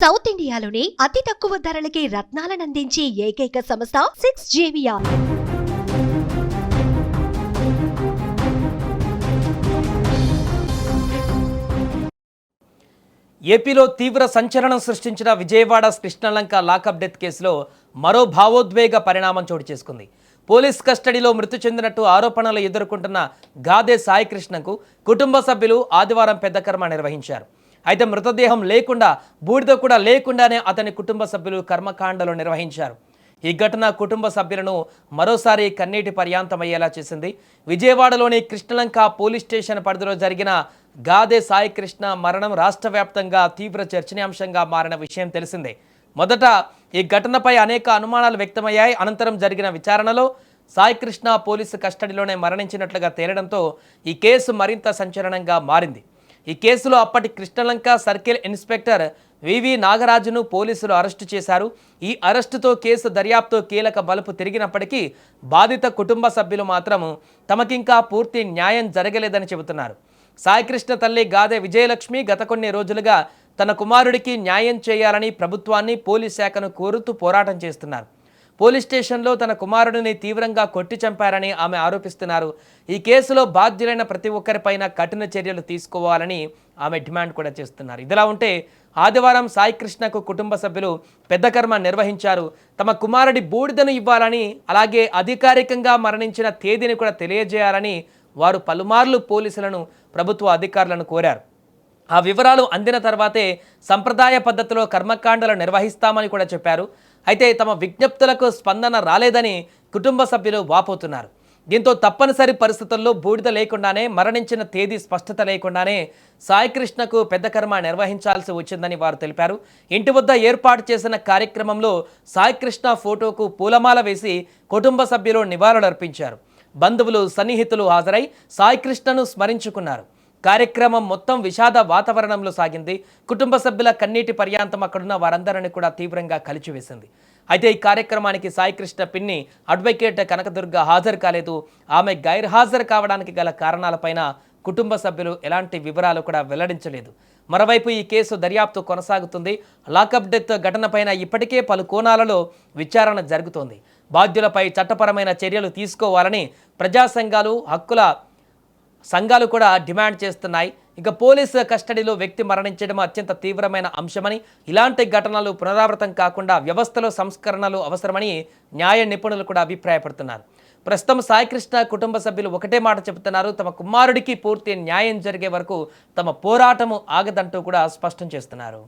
South ఇండియాలోని అతి తక్కువ ధరలకి రత్నాలను అందించే ఏకైక సంస్థ 6JVR. ఏపీలో తీవ్ర సంచలనం సృష్టించిన విజయవాడ కృష్ణలంక లాకప్ డెత్ కేసులో మరో భావోద్వేగ పరిణామం చోటు చేసుకుంది. పోలీస్ కస్టడీలో మృతి చెందినట్టు ఆరోపణలు ఎదుర్కొంటున్న గాదే సాయికృష్ణకు కుటుంబ సభ్యులు ఆదివారం పెద్ద కర్మ నిర్వహించారు. అయితే మృతదేహం లేకుండా, బూడిద కూడా లేకుండానే అతని కుటుంబ సభ్యులు కర్మకాండలు నిర్వహించారు. ఈ ఘటన కుటుంబ సభ్యులను మరోసారి కన్నీటి పర్యాంతమయ్యేలా చేసింది. విజయవాడలోని కృష్ణలంక పోలీస్ స్టేషన్ పరిధిలో జరిగిన గాదే సాయికృష్ణ మరణం రాష్ట్ర వ్యాప్తంగా తీవ్ర చర్చనీయాంశంగా మారిన విషయం తెలిసిందే. మొదట ఈ ఘటనపై అనేక అనుమానాలు వ్యక్తమయ్యాయి. అనంతరం జరిగిన విచారణలో సాయికృష్ణ పోలీసు కస్టడీలోనే మరణించినట్లుగా తేలడంతో ఈ కేసు మరింత సంచలనంగా మారింది. ఈ కేసులో అప్పటి కృష్ణలంక సర్కిల్ ఇన్స్పెక్టర్ వివి నాగరాజును పోలీసులు అరెస్టు చేశారు. ఈ అరెస్టుతో కేసు దర్యాప్తు కీలక మలుపు తిరిగినప్పటికీ బాధిత కుటుంబ సభ్యులు మాత్రం తమకింకా పూర్తి న్యాయం జరగలేదని చెబుతున్నారు. సాయికృష్ణ తల్లి గాదే విజయలక్ష్మి గత కొన్ని రోజులుగా తన కుమారుడికి న్యాయం చేయాలని ప్రభుత్వాన్ని, పోలీస్ శాఖను కోరుతూ పోరాటం చేస్తున్నారు. పోలీస్ స్టేషన్లో తన కుమారుడిని తీవ్రంగా కొట్టి చంపారని ఆమె ఆరోపిస్తున్నారు. ఈ కేసులో బాధ్యులైన ప్రతి ఒక్కరిపైన కఠిన చర్యలు తీసుకోవాలని ఆమె డిమాండ్ కూడా చేస్తున్నారు. ఇదిలా ఉంటే ఆదివారం సాయికృష్ణకు కుటుంబ సభ్యులు పెద్ద కర్మ నిర్వహించారు. తమ కుమారుడి బూడిదను ఇవ్వాలని, అలాగే అధికారికంగా మరణించిన తేదీని కూడా తెలియజేయాలని వారు పలుమార్లు పోలీసులను, ప్రభుత్వ అధికారులను కోరారు. ఆ వివరాలు అందిన తర్వాతే సంప్రదాయ పద్ధతిలో కర్మకాండలు నిర్వహిస్తామని కూడా చెప్పారు. అయితే తమ విజ్ఞప్తులకు స్పందన రాలేదని కుటుంబ సభ్యులు వాపోతున్నారు. దీంతో తప్పనిసరి పరిస్థితుల్లో బూడిద లేకుండానే, మరణించిన తేదీ స్పష్టత లేకుండానే సాయికృష్ణకు పెద్ద కర్మ నిర్వహించాల్సి వచ్చిందని వారు తెలిపారు. ఇంటి వద్ద ఏర్పాటు చేసిన కార్యక్రమంలో సాయికృష్ణ ఫోటోకు పూలమాల వేసి కుటుంబ సభ్యులు నివాళులర్పించారు. బంధువులు, సన్నిహితులు హాజరై సాయికృష్ణను స్మరించుకున్నారు. కార్యక్రమం మొత్తం విషాద వాతావరణంలో సాగింది. కుటుంబ సభ్యుల కన్నీటి పర్యాంతం అక్కడున్న వారందరినీ కూడా తీవ్రంగా కలిచివేసింది. అయితే ఈ కార్యక్రమానికి సాయికృష్ణ పిన్ని అడ్వకేట్ కనకదుర్గ హాజరు కాలేదు. ఆమె గైర్హాజరు కావడానికి గల కారణాలపైన కుటుంబ సభ్యులు ఎలాంటి వివరాలు కూడా వెల్లడించలేదు. మరోవైపు ఈ కేసు దర్యాప్తు కొనసాగుతుంది. లాకప్ డెత్ ఘటనపైన ఇప్పటికే పలు కోణాలలో విచారణ జరుగుతోంది. బాధ్యులపై చట్టపరమైన చర్యలు తీసుకోవాలని ప్రజా సంఘాలు, హక్కుల సంఘాలు కూడా డిమాండ్ చేస్తున్నాయి. ఇక పోలీసు కస్టడీలో వ్యక్తి మరణించడం అత్యంత తీవ్రమైన అంశమని, ఇలాంటి ఘటనలు పునరావృతం కాకుండా వ్యవస్థలో సంస్కరణలు అవసరమని న్యాయ నిపుణులు కూడా అభిప్రాయపడుతున్నారు. ప్రస్తుతం సాయికృష్ణ కుటుంబ సభ్యులు ఒకటే మాట చెబుతున్నారు. తమ కుమారుడికి పూర్తి న్యాయం జరిగే వరకు తమ పోరాటము ఆగదంటూ కూడా స్పష్టం చేస్తున్నారు.